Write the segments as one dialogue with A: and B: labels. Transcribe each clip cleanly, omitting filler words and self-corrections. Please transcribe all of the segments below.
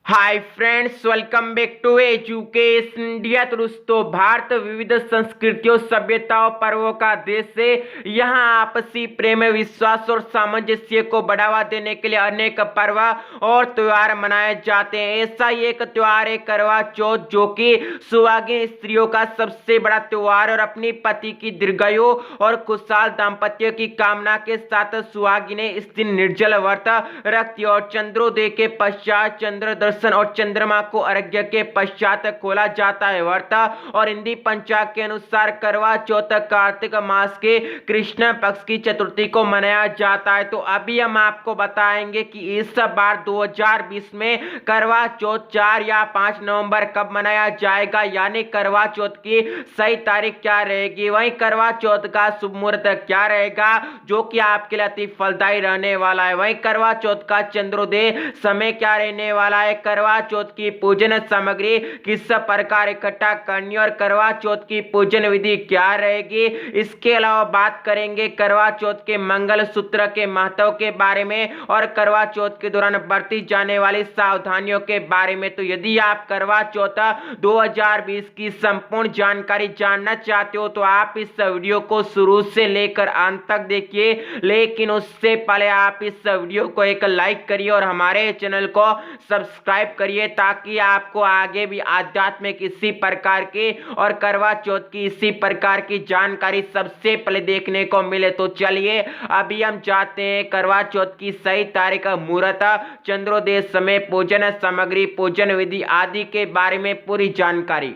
A: Hi friends, welcome back to education India. तो दोस्तों, भारत विविध संस्कृतियों, सभ्यताओं, पर्वों का देश है। यहाँ आपसी प्रेम, विश्वास और सामंजस्य को बढ़ावा देने के लिए अनेक पर्व और त्योहार मनाए जाते हैं। ऐसा ही एक त्योहार है करवा चौथ, जो कि सुहागिन स्त्रियों का सबसे बड़ा त्योहार और अपनी पति की दीर्घायु और खुशहाल दाम्पत्य की कामना के साथ सुहागिनें इस दिन निर्जल व्रत रखती और चंद्रोदय के पश्चात चंद्र और चंद्रमा को अर्घ्य के पश्चात खोला जाता है व्रत। और हिंदी पंचांग के अनुसार करवा चौथ कार्तिक मास के कृष्ण पक्ष की चतुर्थी को मनाया जाता है। तो अभी हम आपको बताएंगे कि इस बार 2020 में करवा चौथ 4 या 5 नवंबर कब मनाया जाएगा, यानी करवा चौथ की सही तारीख क्या रहेगी, वहीं करवा चौथ का शुभ मुहूर्त क्या रहेगा जो कि आपके लिए अति फलदायी रहने वाला है, वहीं करवा चौथ का चंद्रोदय समय क्या रहने वाला है, करवा चौथ की पूजन सामग्री किस प्रकार इकट्ठा करनी और करवा चौथ की पूजन विधि क्या रहेगी। इसके अलावा बात करेंगे करवा चौथ के मंगल सूत्र के महत्व के बारे में और करवा चौथ के दौरान बरती जाने वाली सावधानियों के बारे में। तो यदि आप करवा चौथ 2020 की संपूर्ण जानकारी जानना चाहते हो तो आप इस वीडियो को शुरू से लेकर अंत तक देखिए, लेकिन उससे पहले आप इस वीडियो को एक लाइक करिए और हमारे चैनल को सब्सक्राइब करिए, ताकि आपको आगे भी आध्यात्मिक इसी प्रकार की और करवा चौथ की इसी प्रकार की जानकारी सबसे पहले देखने को मिले। तो चलिए अभी हम जाते हैं करवा चौथ की सही तारीख, मुहूर्त, चंद्रोदय समय, पूजन सामग्री, पूजन विधि आदि के बारे में पूरी जानकारी।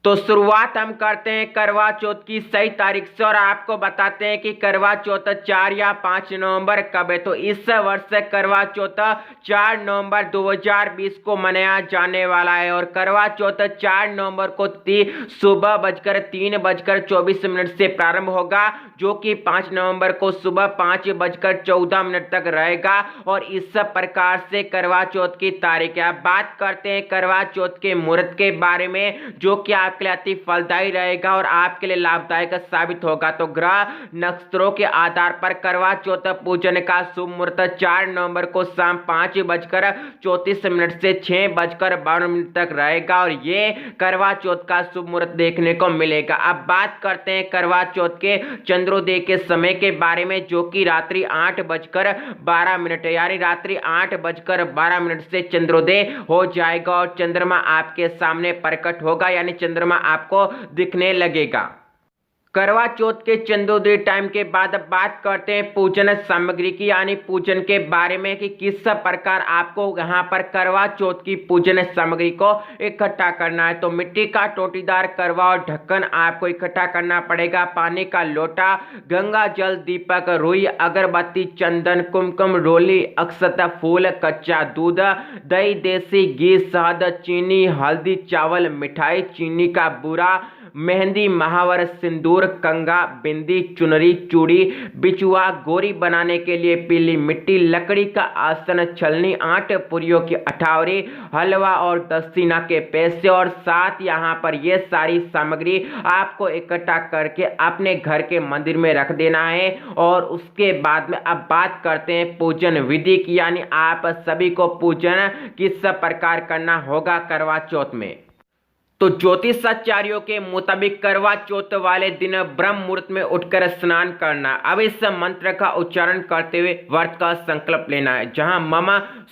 A: तो शुरुआत हम करते हैं करवा चौथ की सही तारीख से और आपको बताते हैं कि करवा चौथ 4 या 5 नवंबर कब है। तो इस वर्ष करवा चौथ 4 नवंबर 2020 को मनाया जाने वाला है और करवा चौथ 4 नवंबर को सुबह 3:24 से प्रारंभ होगा, जो कि 5 नवंबर को सुबह 5:14 तक रहेगा और इस प्रकार से करवा चौथ की तारीख है। अब बात करते हैं करवा चौथ के मुहूर्त के बारे में, जो कि आपके लिए अति फलदायी रहेगा और आपके लिए लाभदायक साबित होगा। तो ग्रह नक्षत्रों के आधार पर करवा चौथ पूजन का शुभ मुहूर्त 4 नवंबर को शाम 5:34 से 6:52 तक रहेगा और ये करवा चौथ का शुभ मुहूर्त देखने को मिलेगा। अब बात करते हैं करवा चौथ के चंद्रोदय के समय के बारे में, जो कि रात्रि 8:12 है, यानी रात्रि 8:12 से चंद्रोदय हो जाएगा और चंद्रमा आपके सामने प्रकट होगा, यानी चंद्रमा आपको दिखने लगेगा। करवा चौथ के चंद्रोदय टाइम के बाद अब बात करते हैं पूजन सामग्री की, यानी पूजन के बारे में कि किस प्रकार आपको यहाँ पर करवा चौथ की पूजन सामग्री को इकट्ठा करना है। तो मिट्टी का टोटीदार करवा और ढक्कन आपको इकट्ठा करना पड़ेगा, पानी का लोटा, गंगा जल, दीपक, रुई, अगरबत्ती, चंदन, कुमकुम, रोली, अक्षत, फूल, कच्चा दूध, दही, देसी घी, शहद, चीनी, हल्दी, चावल, मिठाई, चीनी का बूरा, मेहंदी, महावर, सिंदूर, कंगा, बिंदी, चुनरी, चूड़ी, बिचुआ, गोरी बनाने के लिए पीली मिट्टी, लकड़ी का आसन, छलनी, 8 पुरियों की अठावरी, हलवा और दक्षिणा के पैसे और साथ यहाँ पर ये सारी सामग्री आपको इकट्ठा करके अपने घर के मंदिर में रख देना है। और उसके बाद में अब बात करते हैं पूजन विधि की, यानी आप सभी को पूजन किस प्रकार करना होगा करवा चौथ में। तो ज्योतिषाचार्यों के मुताबिक करवा चौथ वाले दिन ब्रह्म मुहूर्त में उठकर स्नान करना। अब इस मंत्र का उच्चारण करते हुए व्रत का संकल्प लेना है, जहां मम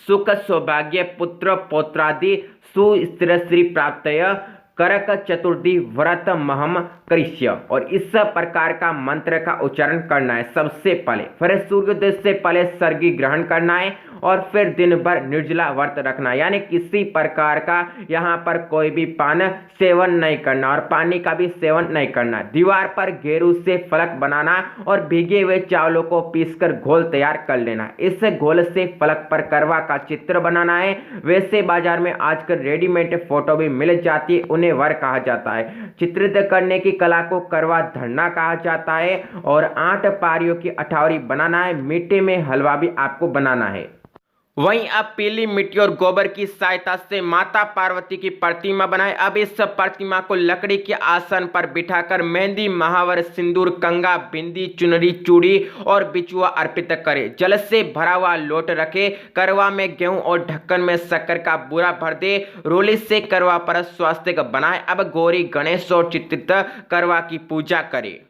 A: सुख सौभाग्य पुत्र पौत्रादि सुस्थिरश्री प्राप्तय करक चतुर्थी व्रत महम करिष्य, और इस प्रकार का मंत्र का उच्चारण करना है सबसे पहले। फिर सूर्योदय से पहले सर्गी ग्रहण करना है और फिर दिन भर निर्जला व्रत रखना, यानी किसी प्रकार का यहाँ पर कोई भी पान सेवन नहीं करना और पानी का भी सेवन नहीं करना। दीवार पर गेरू से फलक बनाना और भीगे हुए चावलों को पीसकर घोल तैयार कर लेना। इस घोल से फलक पर करवा का चित्र बनाना है। वैसे बाजार में आजकल रेडीमेड फोटो भी मिल जाती है, उन्हें वर कहा जाता है। चित्रित करने की कला को करवा धरना कहा जाता है और 8 पारियों की अठावरी बनाना है। मीठे में हलवा भी आपको बनाना है। वहीं अब पीली मिट्टी और गोबर की सहायता से माता पार्वती की प्रतिमा बनाए। अब इस प्रतिमा को लकड़ी के आसन पर बिठाकर मेहंदी, महावर, सिंदूर, कंगा, बिंदी, चुनरी, चूड़ी और बिछुआ अर्पित करे। जल से भरा हुआ लोट रखे, करवा में गेहूं और ढक्कन में शक्कर का बूरा भर दे। रोली से करवा पर स्वास्तिक बनाए। अब गौरी, गणेश और चित्रित करवा की पूजा करे।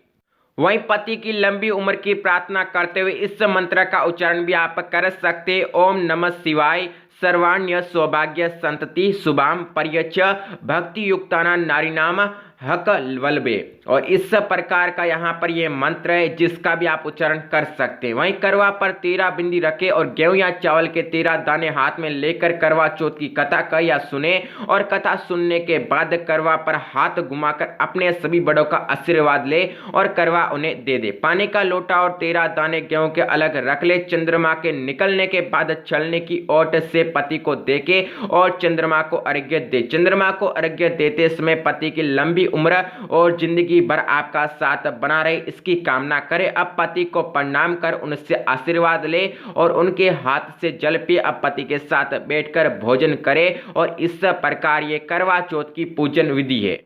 A: वहीं पति की लंबी उम्र की प्रार्थना करते हुए इस मंत्र का उच्चारण भी आप कर सकते। ओम नमः शिवाय सर्वाण्य सौभाग्य संतति शुभाम पर्यच भक्ति युक्ताना नारीनाम हक वल्बे। और इस प्रकार का यहाँ पर ये मंत्र है जिसका भी आप उच्चारण कर सकते हैं। वहीं करवा पर 13 बिंदी रखे और गेहूं या चावल के 13 दाने हाथ में लेकर करवा चौथ की कथा कह या सुने। और कथा सुनने के बाद करवा पर हाथ घुमाकर अपने सभी बड़ों का आशीर्वाद ले और करवा उन्हें दे दे। पानी का लोटा और 13 दाने गेहूं के अलग रख ले। चंद्रमा के निकलने के बाद छलने की ओट से पति को देके और चंद्रमा को अर्घ्य दे। चंद्रमा को अर्घ्य देते समय पति की लंबी उम्र और जिंदगी भर आपका साथ बना रहे इसकी कामना करे। अब पति को प्रणाम कर उनसे आशीर्वाद ले और उनके हाथ से जल पिए। अब पति के साथ बैठकर भोजन करे और इस प्रकार ये करवा चौथ की पूजन विधि है।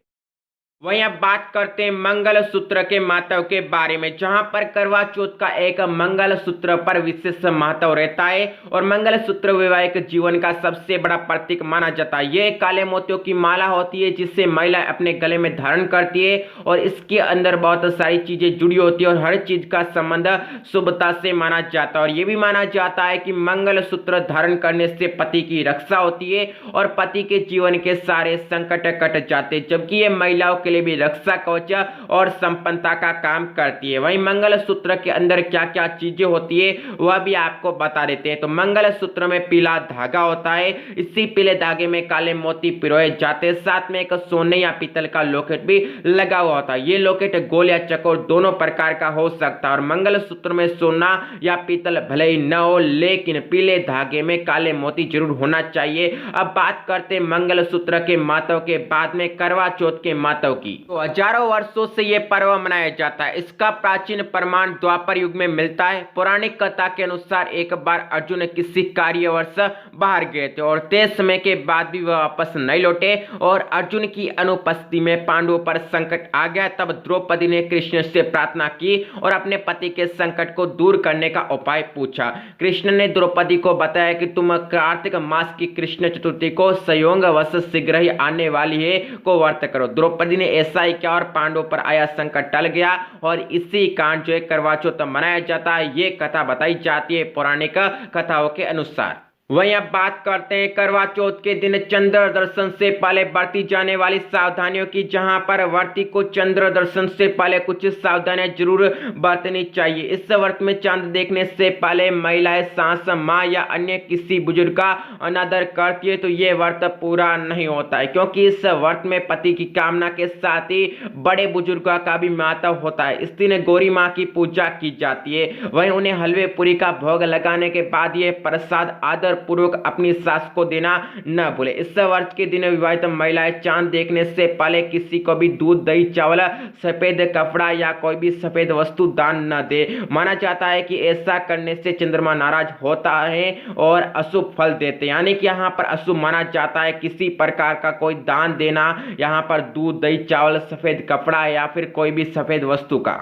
A: वहीं अब बात करते हैं मंगल सूत्र के महत्व के बारे में, जहां पर करवा चौथ का एक मंगल सूत्र पर विशेष महत्व रहता है और मंगल सूत्र वैवाहिक जीवन का सबसे बड़ा प्रतीक माना जाता है। यह काले मोतियों की माला होती है जिसे महिला अपने गले में धारण करती है और इसके अंदर बहुत सारी चीजें जुड़ी होती है और हर चीज का संबंध शुभता से माना जाता है। और यह भी माना जाता है कि मंगल सूत्र धारण करने से पति की रक्षा होती है और पति के जीवन के सारे संकट कट जाते हैं, जबकि ये महिलाओं के लिए भी रक्षा कवच और संपन्नता का काम करती है। वहीं मंगल सूत्र के अंदर क्या क्या चीजें होती है वह भी आपको बता देते हैं। तो मंगल सूत्र में पीला धागा होता है, इसी पीले धागे में काले मोती पिरोए जाते हैं, साथ में एक सोने या पीतल का लॉकेट भी लगा हुआ होता है। ये लॉकेट गोल या चकोर दोनों प्रकार का हो सकता है और मंगल सूत्र में सोना या पीतल भले ही न हो लेकिन पीले धागे में काले मोती जरूर होना चाहिए। अब बात करते हैं मंगल सूत्र के महत्व के बाद में करवा चौथ के महत्व की। तो हजारों वर्षों से यह पर्व मनाया जाता है। इसका प्राचीन प्रमाण द्वापर युग में मिलता है। पौराणिक कथा के अनुसार एक बार अर्जुन किसी कार्यवश बाहर गए थे और तय समय के बाद भी वह वापस नहीं लौटे और अर्जुन की अनुपस्थिति में पांडवों पर संकट आ गया। तब द्रौपदी ने कृष्ण से प्रार्थना की और अपने पति के संकट को दूर करने का उपाय पूछा। कृष्ण ने द्रौपदी को बताया कि तुम कार्तिक मास की कृष्ण चतुर्थी को संयोगवश शीघ्र ही आने वाली है को व्रत करो। द्रौपदी ने ऐसा ही किया और पांडवों पर आया संकट टल गया और इसी कारण जो है करवा चौथ मनाया जाता है। ये कथा बताई जाती है पौराणिक कथाओं के अनुसार। वहीं अब बात करते हैं करवा चौथ के दिन चंद्र दर्शन से पहले बरती जाने वाली सावधानियों की, जहां पर व्रती को चंद्र दर्शन से पहले कुछ सावधानियां जरूर बरतनी चाहिए। इस व्रत में चांद देखने से पहले महिलाएं सास, माँ या अन्य किसी बुजुर्ग का अनादर करती है तो ये व्रत पूरा नहीं होता है, क्योंकि इस व्रत में पति की कामना के साथ ही बड़े बुजुर्गों का भी महत्व होता है। इस दिन गौरी माँ की पूजा की जाती है। वहीं उन्हें हलवे पूरी का भोग लगाने के बाद ये प्रसाद आदर पूर्वक अपनी सास को देना न भूले। इस वर्ष के दिन विवाहित महिलाएं चांद देखने से पहले किसी को भी दूध, दही, चावल, सफेद कपड़ा या कोई भी सफेद वस्तु दान न दे। माना जाता है कि ऐसा करने से चंद्रमा नाराज होता है और अशुभ फल देते हैं, यानी कि यहाँ पर अशुभ माना जाता है किसी प्रकार का कोई दान देना, यहाँ पर दूध, दही, चावल, सफेद कपड़ा या फिर कोई भी सफेद वस्तु का।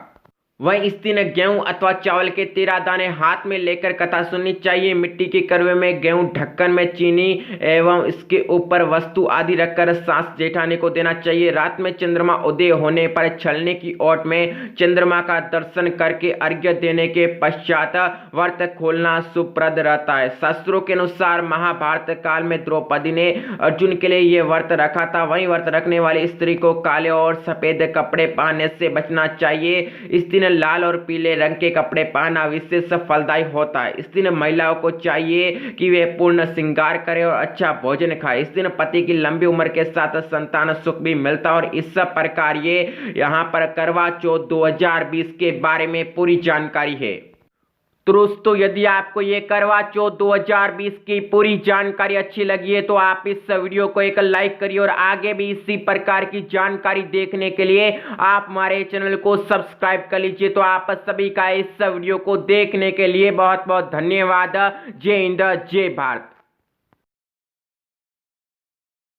A: वहीं इस दिन गेहूं अथवा चावल के 13 दाने हाथ में लेकर कथा सुननी चाहिए। मिट्टी के करवे में गेहूं, ढक्कन में चीनी एवं इसके ऊपर वस्तु आदि रखकर सांस जेठाने को देना चाहिए। रात में चंद्रमा उदय होने पर छलने की ओट में चंद्रमा का दर्शन करके अर्घ्य देने के पश्चात व्रत खोलना शुभप्रद रहता है। शास्त्रों के अनुसार महाभारत काल में द्रौपदी ने अर्जुन के लिए यह व्रत रखा था। वहीं व्रत रखने वाली स्त्री को काले और सफेद कपड़े पहनने से बचना चाहिए। इस दिन लाल और पीले रंग के कपड़े पहनना विशेष फलदायी होता है। इस दिन महिलाओं को चाहिए कि वे पूर्ण श्रृंगार करें और अच्छा भोजन खाएं। इस दिन पति की लंबी उम्र के साथ संतान सुख भी मिलता है और इस प्रकार ये यहाँ पर करवा चौथ 2020 के बारे में पूरी जानकारी है। तो दोस्तों यदि आपको ये करवा चौथ 2020 की पूरी जानकारी अच्छी लगी है तो आप इस वीडियो को एक लाइक करिए और आगे भी इसी प्रकार की जानकारी देखने के लिए आप हमारे चैनल को सब्सक्राइब कर लीजिए। तो आप सभी का इस वीडियो को देखने के लिए बहुत बहुत धन्यवाद। जय हिंद, जय भारत।